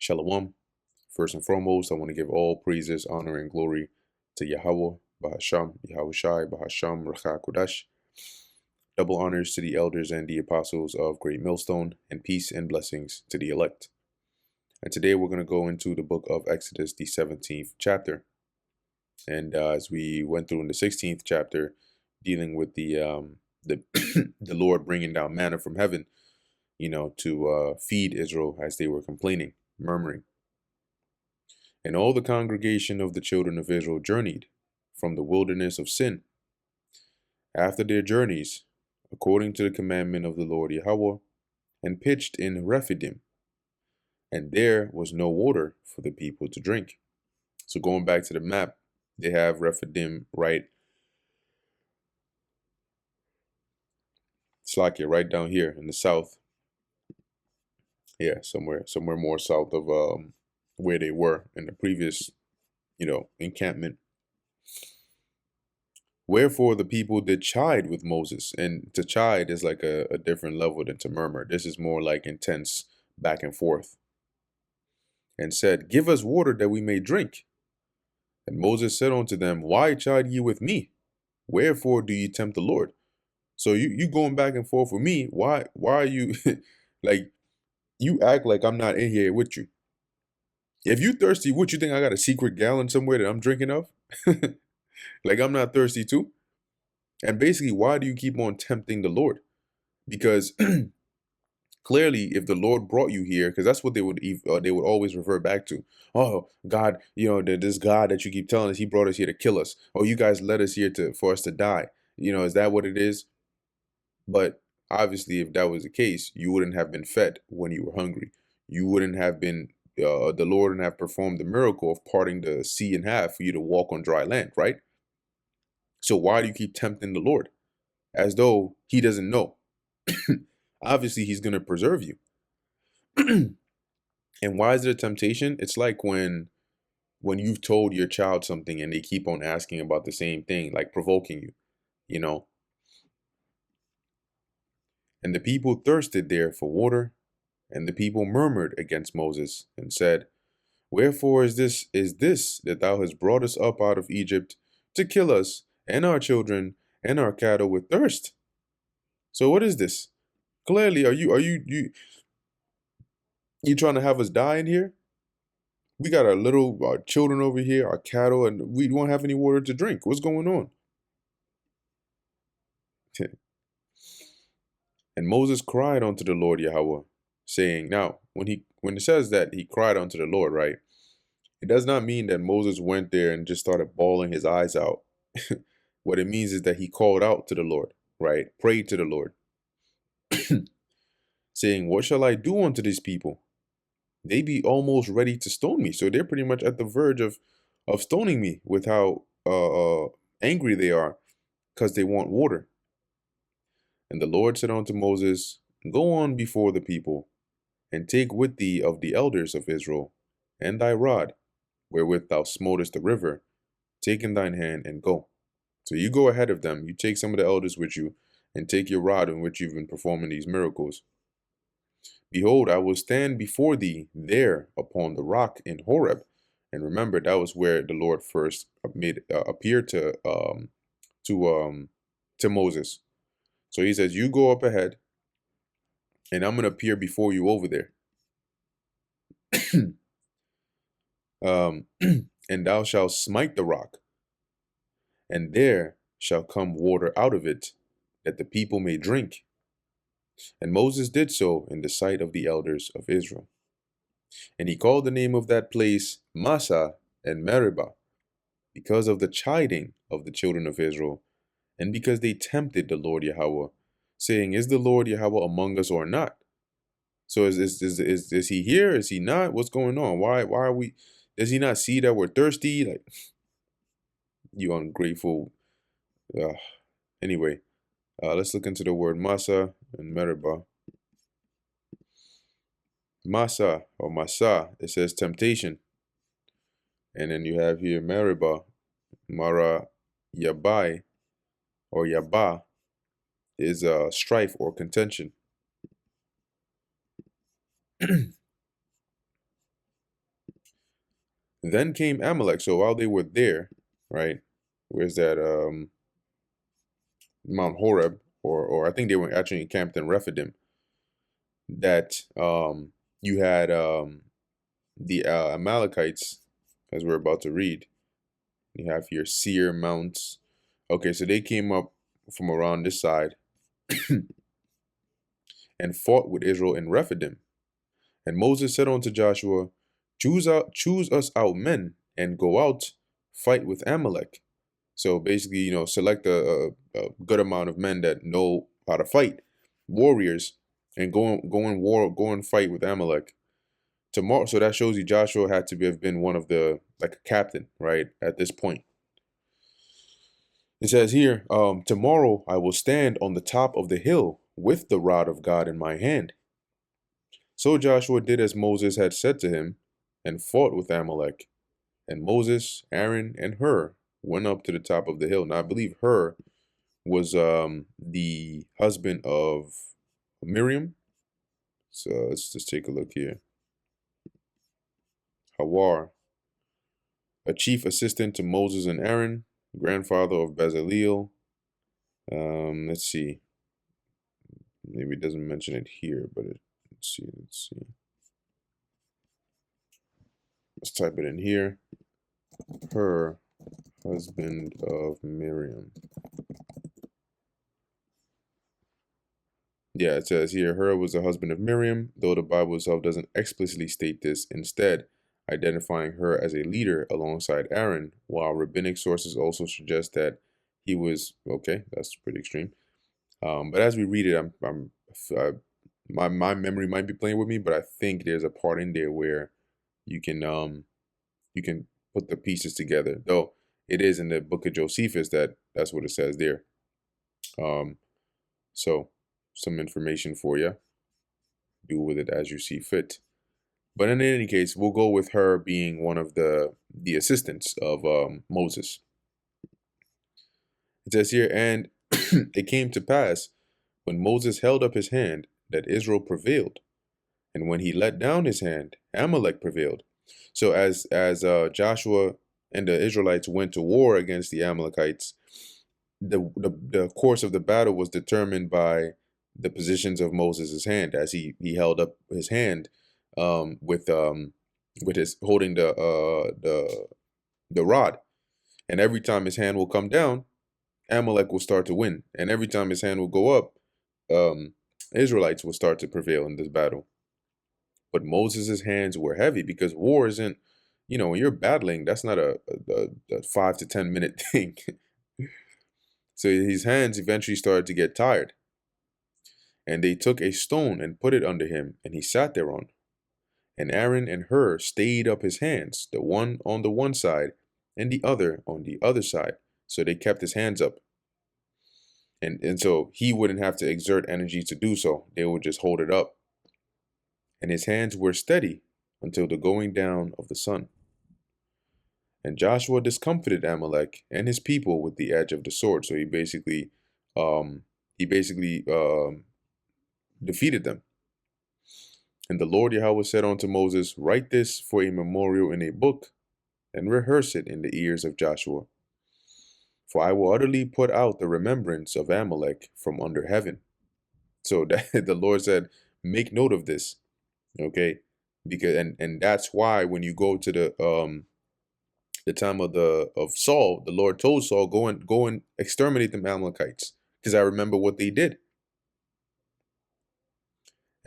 Shalom. First and foremost, I want to give all praises, honor, and glory to Yahweh, Bahasham, Yahushai, Bahasham, Racha Kodash. Double honors to the elders and the apostles of Great Millstone, and peace and blessings to the elect. And today we're going to go into the book of Exodus, the 17th chapter. And as we went through in the 16th chapter, dealing with the the Lord bringing down manna from heaven, to feed Israel as they were complaining, murmuring. And all the congregation of the children of Israel journeyed from the wilderness of Sin. After their journeys, according to the commandment of the Lord Yahweh, and pitched in Rephidim, and there was no water for the people to drink. So going back to the map, they have Rephidim right right down here in the south. Yeah, somewhere more south of where they were in the previous, encampment. Wherefore the people did chide with Moses, and to chide is like a different level than to murmur. This is more like intense back and forth. And said, Give us water that we may drink. And Moses said unto them, Why chide ye with me? Wherefore do ye tempt the Lord? So you going back and forth with me? Why are you like, you act like I'm not in here with you? If you thirsty, what you think I got a secret gallon somewhere that I'm drinking of? Like I'm not thirsty too? And basically, why do you keep on tempting the Lord? Because clearly, if the Lord brought you here, because that's what they would always revert back to. Oh, God, this God that you keep telling us, He brought us here to kill us. Oh, you guys led us here for us to die. Is that what it is? But obviously, if that was the case, you wouldn't have been fed when you were hungry. You wouldn't have been. The Lord wouldn't have performed the miracle of parting the sea in half for you to walk on dry land, right? So why do you keep tempting the Lord? As though He doesn't know. Obviously, He's going to preserve you. And why is it a temptation? It's like when you've told your child something and they keep on asking about the same thing, like provoking you. And the people thirsted there for water, and the people murmured against Moses and said, Wherefore is this that thou hast brought us up out of Egypt to kill us and our children and our cattle with thirst? So what is this? Clearly, are you trying to have us die in here? We got our children over here, our cattle, and we don't have any water to drink. What's going on? And Moses cried unto the Lord Yahweh, saying, now, when it says that he cried unto the Lord, right, it does not mean that Moses went there and just started bawling his eyes out. What it means is that he called out to the Lord, right, prayed to the Lord, saying, what shall I do unto these people? They be almost ready to stone me. So they're pretty much at the verge of stoning me with how angry they are because they want water. And the Lord said unto Moses, Go on before the people, and take with thee of the elders of Israel, and thy rod, wherewith thou smotest the river, take in thine hand, and go. So you go ahead of them, you take some of the elders with you, and take your rod in which you've been performing these miracles. Behold, I will stand before thee there upon the rock in Horeb. And remember, that was where the Lord first appeared to Moses. So he says, you go up ahead, and I'm going to appear before you over there. And thou shalt smite the rock, and there shall come water out of it, that the people may drink. And Moses did so in the sight of the elders of Israel. And he called the name of that place Massah and Meribah, because of the chiding of the children of Israel, and because they tempted the Lord Yahweh, saying, Is the Lord Yahweh among us or not? So is he here? Is he not? What's going on? Why are we? Does he not see that we're thirsty? Like, you ungrateful. Anyway, let's look into the word Massah and Meribah. Massah or Massah, it says temptation. And then you have here Meribah, Mara Yabai or Yabah is strife or contention. Then came Amalek. So while they were there, right? Where's that? Mount Horeb, or I think they were actually encamped in Rephidim. That you had the Amalekites, as we're about to read. You have your Seir mounts. Okay, so they came up from around this side and fought with Israel in Rephidim. And Moses said unto Joshua, choose us out men, and go out, fight with Amalek. So basically, select a good amount of men that know how to fight, warriors, and go and fight with Amalek tomorrow. So that shows you Joshua had to have been one of the, like, a captain, right, at this point. It says here, tomorrow I will stand on the top of the hill with the rod of God in my hand. So Joshua did as Moses had said to him, and fought with Amalek. And Moses, Aaron, and Hur went up to the top of the hill. Now I believe Hur was the husband of Miriam. So let's just take a look here. Hawar, a chief assistant to Moses and Aaron, grandfather of Bezaleel. Let's see. Maybe it doesn't mention it here, but let's see. Let's type it in here. Hur, husband of Miriam. Yeah, it says here, Hur was the husband of Miriam, though the Bible itself doesn't explicitly state this, instead identifying her as a leader alongside Aaron, while rabbinic sources also suggest that he was, okay, that's pretty extreme. But as we read it, my memory might be playing with me, but I think there's a part in there where you can put the pieces together. Though it is in the book of Josephus that's what it says there. So some information for you. Do with it as you see fit. But in any case, we'll go with her being one of the assistants of Moses. It says here, and it came to pass when Moses held up his hand that Israel prevailed, and when he let down his hand, Amalek prevailed. So as Joshua and the Israelites went to war against the Amalekites, the course of the battle was determined by the positions of Moses' hand, as he held up his hand with his holding the rod, and every time his hand will come down, Amalek will start to win, and every time his hand will go up, Israelites will start to prevail in this battle. But Moses' hands were heavy, because war isn't, when you're battling, that's not a 5 to 10 minute thing. So his hands eventually started to get tired. And they took a stone and put it under him, and he sat thereon. And Aaron and Hur stayed up his hands, the one on the one side, and the other on the other side. So they kept his hands up. And so he wouldn't have to exert energy to do so. They would just hold it up. And his hands were steady until the going down of the sun. And Joshua discomfited Amalek and his people with the edge of the sword. So he basically defeated them. And the Lord Yahweh said unto Moses, write this for a memorial in a book, and rehearse it in the ears of Joshua. For I will utterly put out the remembrance of Amalek from under heaven. So the Lord said, make note of this, okay? Because and that's why when you go to the time of Saul, the Lord told Saul, go and exterminate the Amalekites, because I remember what they did.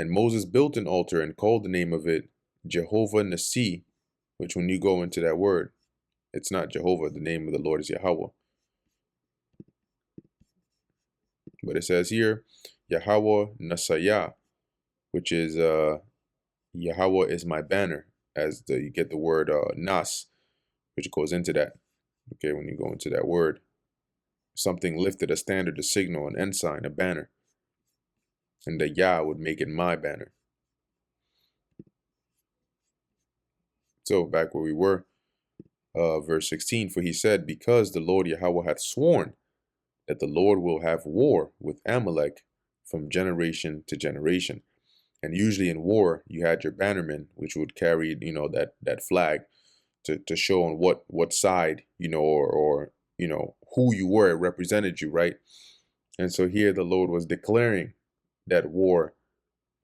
And Moses built an altar and called the name of it Jehovah Nissi, which when you go into that word, it's not Jehovah. The name of the Lord is Yahweh. But it says here, Yahweh Nasayah, which is Yahweh is my banner, as you get the word Nas, which goes into that. Okay, when you go into that word, something lifted a standard, a signal, an ensign, a banner. And the Yah would make it my banner. So back where we were, verse 16, for he said, because the Lord Yahweh hath sworn that the Lord will have war with Amalek from generation to generation. And usually in war, you had your bannermen, which would carry, that flag to show on what side, or who you were. It represented you, right? And so here the Lord was declaring that war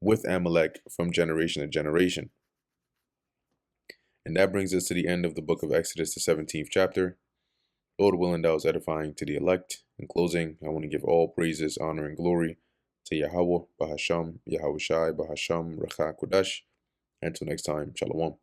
with Amalek from generation to generation. And that brings us to the end of the book of Exodus, the 17th chapter. Lord willing, that was edifying to the elect. In closing, I want to give all praises, honor, and glory to Yahweh, Bahasham, Yahweh Shai, Bahasham, Racha Kodash. Until next time, Shalom.